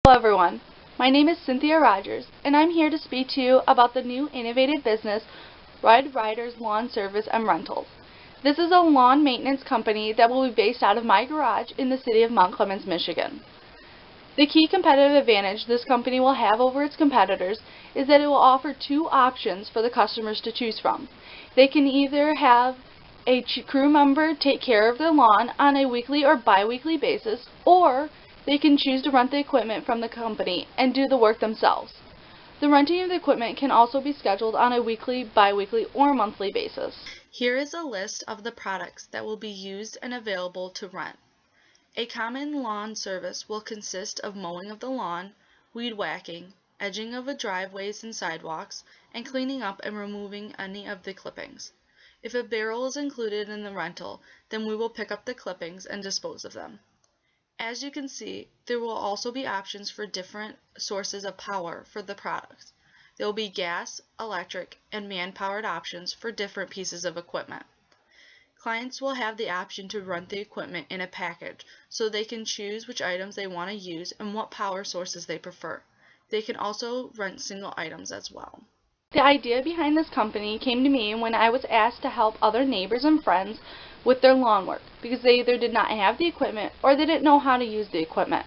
Hello everyone, my name is Cynthia Rogers and I'm here to speak to you about the new innovative business Red Ryder's Lawn Service and Rentals. This is a lawn maintenance company that will be based out of my garage in the city of Mount Clemens, Michigan. The key competitive advantage this company will have over its competitors is that it will offer two options for the customers to choose from. They can either have a crew member take care of their lawn on a weekly or bi-weekly basis, or they can choose to rent the equipment from the company and do the work themselves. The renting of the equipment can also be scheduled on a weekly, bi-weekly, or monthly basis. Here is a list of the products that will be used and available to rent. A common lawn service will consist of mowing of the lawn, weed whacking, edging of the driveways and sidewalks, and cleaning up and removing any of the clippings. If a barrel is included in the rental, then we will pick up the clippings and dispose of them. As you can see, there will also be options for different sources of power for the products. There will be gas, electric, and man-powered options for different pieces of equipment. Clients will have the option to rent the equipment in a package, so they can choose which items they want to use and what power sources they prefer. They can also rent single items as well. The idea behind this company came to me when I was asked to help other neighbors and friends with their lawn work because they either did not have the equipment or they didn't know how to use the equipment.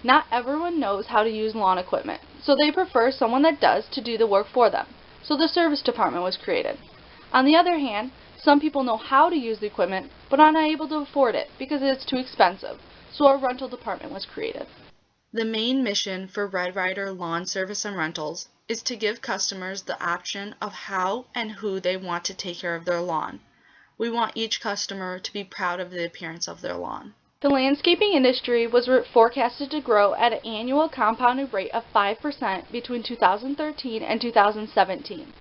Not everyone knows how to use lawn equipment, so they prefer someone that does to do the work for them. So the service department was created. On the other hand, some people know how to use the equipment but are not able to afford it because it's too expensive, so a rental department was created. The main mission for Red Ryder Lawn Service and Rentals is to give customers the option of how and who they want to take care of their lawn. We want each customer to be proud of the appearance of their lawn. The landscaping industry was forecasted to grow at an annual compounded rate of 5% between 2013 and 2017.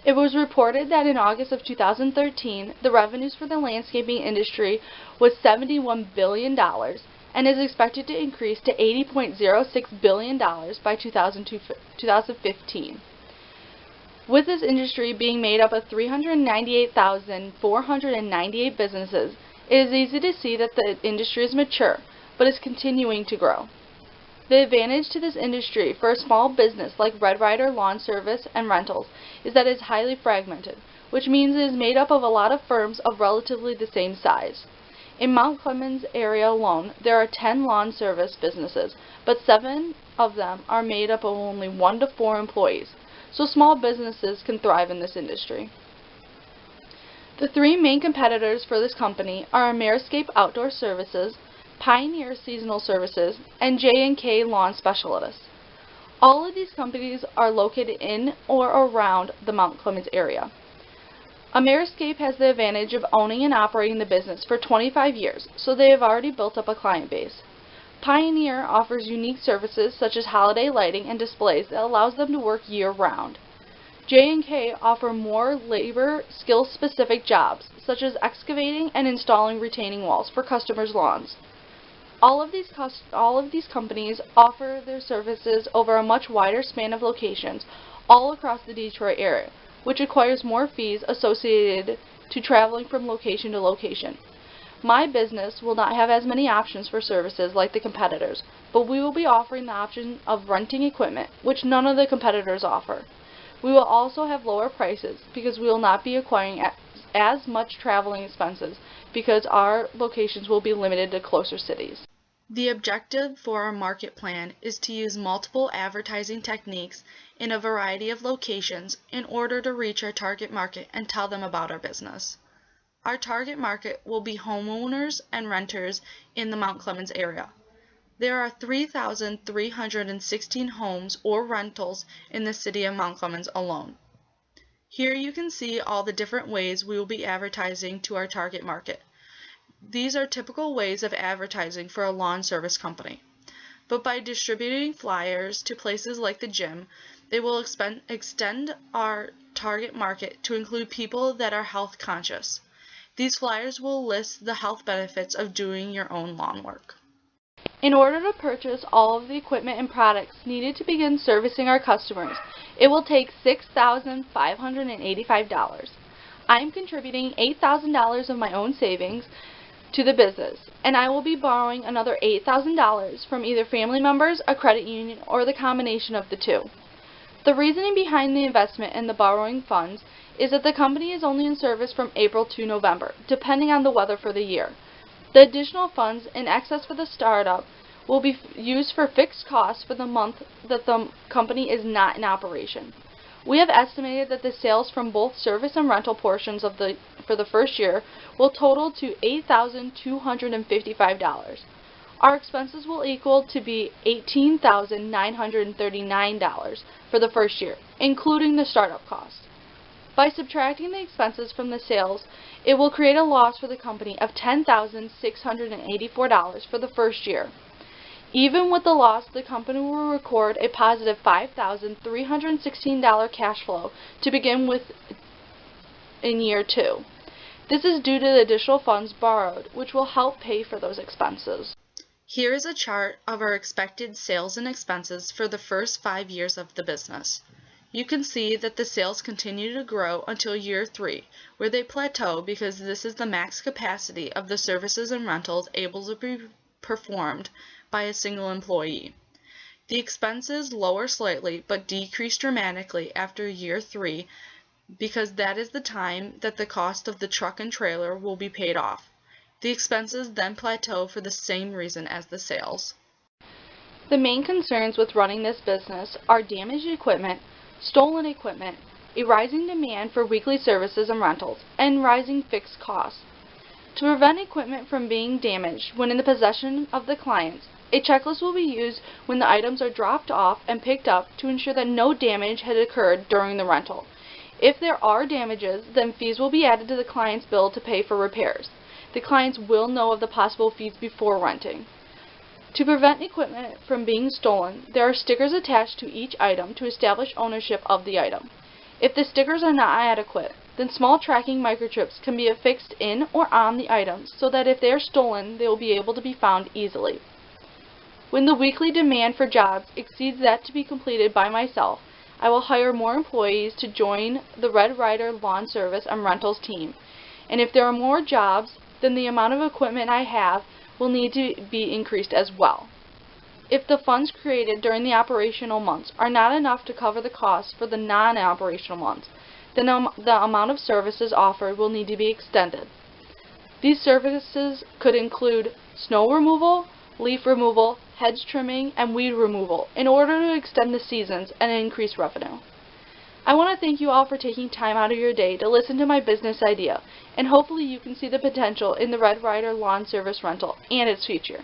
It was reported that in August of 2013, the revenues for the landscaping industry was $71 billion and is expected to increase to $80.06 billion by 2015. With this industry being made up of 398,498 businesses, it is easy to see that the industry is mature, but is continuing to grow. The advantage to this industry for a small business like Red Ryder Lawn Service and Rentals is that it is highly fragmented, which means it is made up of a lot of firms of relatively the same size. In Mount Clemens area alone, there are 10 lawn service businesses, but 7 of them are made up of only 1 to 4 employees, so small businesses can thrive in this industry. The 3 main competitors for this company are Ameriscape Outdoor Services, Pioneer Seasonal Services, and J&K Lawn Specialists. All of these companies are located in or around the Mount Clemens area. Ameriscape has the advantage of owning and operating the business for 25 years, so they have already built up a client base. Pioneer offers unique services such as holiday lighting and displays that allows them to work year-round. J&K offer more labor, skill-specific jobs, such as excavating and installing retaining walls for customers' lawns. All of these companies offer their services over a much wider span of locations all across the Detroit area, which requires more fees associated to traveling from location to location. My business will not have as many options for services like the competitors, but we will be offering the option of renting equipment, which none of the competitors offer. We will also have lower prices because we will not be acquiring as much traveling expenses because our locations will be limited to closer cities. The objective for our market plan is to use multiple advertising techniques in a variety of locations in order to reach our target market and tell them about our business. Our target market will be homeowners and renters in the Mount Clemens area. There are 3,316 homes or rentals in the city of Mount Clemens alone. Here you can see all the different ways we will be advertising to our target market. These are typical ways of advertising for a lawn service company. But by distributing flyers to places like the gym, they will extend our target market to include people that are health conscious. These flyers will list the health benefits of doing your own lawn work. In order to purchase all of the equipment and products needed to begin servicing our customers, it will take $6,585. I am contributing $8,000 of my own savings to the business, and I will be borrowing another $8,000 from either family members, a credit union, or the combination of the two. The reasoning behind the investment in the borrowing funds is that the company is only in service from April to November, depending on the weather for the year. The additional funds in excess for the startup will be used for fixed costs for the month that the company is not in operation. We have estimated that the sales from both service and rental portions for the first year will total to $8,255. Our expenses will equal to be $18,939 for the first year, including the startup costs. By subtracting the expenses from the sales, it will create a loss for the company of $10,684 for the first year. Even with the loss, the company will record a positive $5,316 cash flow to begin with in year 2. This is due to the additional funds borrowed, which will help pay for those expenses. Here is a chart of our expected sales and expenses for the first 5 years of the business. You can see that the sales continue to grow until year 3, where they plateau because this is the max capacity of the services and rentals able to be performed by a single employee. The expenses lower slightly but decrease dramatically after year 3 because that is the time that the cost of the truck and trailer will be paid off. The expenses then plateau for the same reason as the sales. The main concerns with running this business are damaged equipment, stolen equipment, a rising demand for weekly services and rentals, and rising fixed costs. To prevent equipment from being damaged when in the possession of the clients, a checklist will be used when the items are dropped off and picked up to ensure that no damage had occurred during the rental. If there are damages, then fees will be added to the client's bill to pay for repairs. The clients will know of the possible fees before renting. To prevent equipment from being stolen, there are stickers attached to each item to establish ownership of the item. If the stickers are not adequate, then small tracking microchips can be affixed in or on the items so that if they are stolen, they will be able to be found easily. When the weekly demand for jobs exceeds that to be completed by myself, I will hire more employees to join the Red Ryder Lawn Service and Rentals team. And if there are more jobs, then the amount of equipment I have will need to be increased as well. If the funds created during the operational months are not enough to cover the costs for the non-operational months, then the amount of services offered will need to be extended. These services could include snow removal, leaf removal, hedge trimming, and weed removal in order to extend the seasons and increase revenue. I want to thank you all for taking time out of your day to listen to my business idea, and hopefully you can see the potential in the Red Ryder Lawn Service Rental and its future.